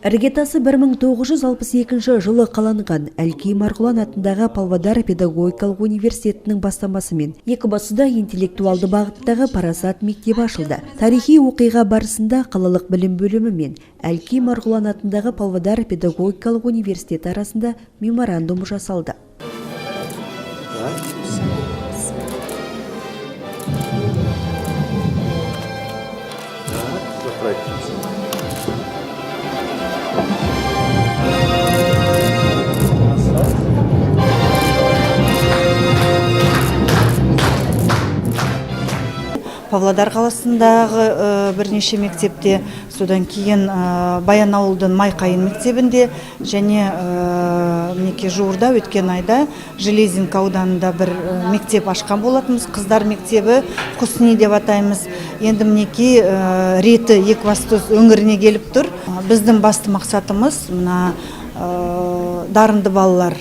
Іргетасы 1962 жылы қаланған Әлкей Марғұлан атындағы Павлодар педагогикалық университетінің бастамасымен Екібастұзда интеллектуалды бағыттағы Парасат мектебі ашылды. Тарихи оқиға барысында қалалық білім бөлімі мен Әлкей Марғұлан атындағы Павлодар педагогикалық университеті арасында меморандум жасалды. Павлодар қаласындағы бірнеше мектепте, содан кейін Баянауылдың Майқайын мектебінде және жуырда өткен айда Железинка ауданында бір мектеп ашқан болатымыз. Қыздар мектебі Құсни деп атаймыз. Енді мінекей реті Екібастұз өңіріне келіп тұр. Біздің басты мақсатымыз мына дарынды балалар,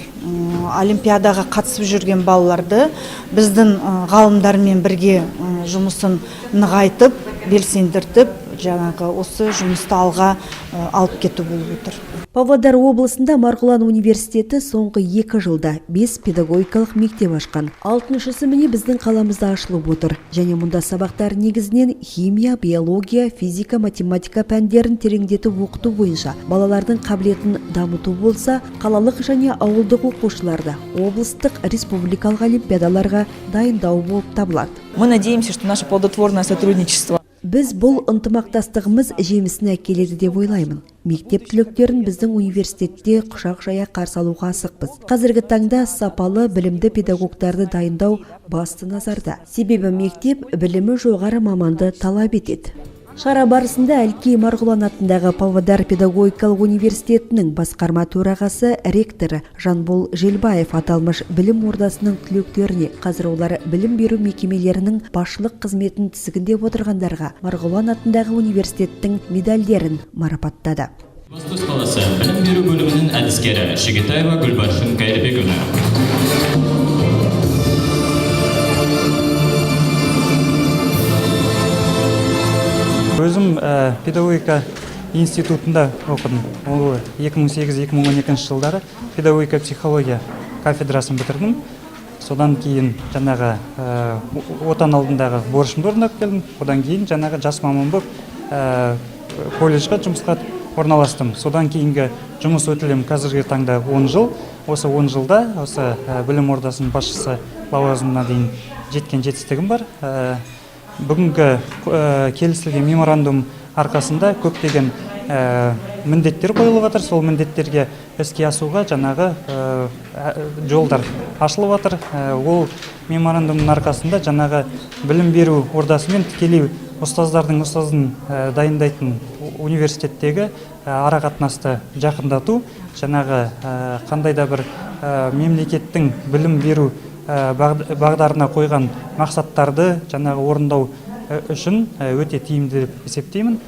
олимпиадаға қатысып жүрген балаларды біздің ғалымдармен бірге жұмысын нығайтып, белсендіртіп, осы жұмысты алға алып кету болып отыр. Павлодар облысында Марғұлан университеті соңғы 2 жылда 5 педагогикалық мектеп ашқан. 6-шысы міне біздің қаламызда ашылып отыр. Және мұнда сабақтар негізінен химия, биология, физика, математика пәндерін тереңдетіп оқыту бойынша балалардың қабілетін дамыту болса, қалалық және ауылдық оқушыларды облыстық республикалық олимпиадаларға дайындау болып табылады. Мы надеемся, что наше плодотворное сотрудничество. Біз бұл ынтымақтастығымыз жемісін әкеледі деп ойлаймын. Мектеп түлектерін біздің университетте құшақ жая қарсы алуға асықпыз. Қазіргі таңда сапалы білімді педагогтарды дайындау басты назарда. Себебі мектеп білімі жоғары маманды талап етеді. Шара барысында Әлкей Марғұлан атындағы Павлодар педагогикалық университетінің басқарма төрағасы ректоры Жанбол Желбаев аталмыш білім ордасының түлектеріне, қазір олар білім беру мекемелерінің басшылық қызметін тізгіндеп отырғандарға Марғұлан атындағы университеттің медальдерін марапаттады. Екібастұз қаласы білім беру бөлімінің әдіскері Шегетаева Гүлбаршын Қайырбекұлы. Өзім педагогика институтында оқыдым. Ол 2008-2012 жылдары педагогика психология кафедрасын бітірдім. Содан кейін жаңағы отан алдындағы борышымды орындап келдім. Одан кейін жаңағы жас маман болып колледжға жұмысқа орналастым. Содан кейінгі жұмыс өтілім қазіргі таңда 10 жыл. Осы 10 жылда осы білім ордасының басшысы лауазымына дейін жеткен жетістігім бар. Бүгінгі келісілген меморандум арқасында көптеген міндеттер қойылып жатыр. Сол міндеттерге іске асуға жаңағы жолдар ашылып жатыр. Ол меморандумның арқасында жаңағы білім беру ордасымен тікелей ұстаздың дайындайтын университеттегі арақатынасты жақындату, жаңағы қандай да бір мемлекеттің білім беру бағдарына қойған мақсаттарды жаңағы орындау үшін өте тиімді деп есептеймін.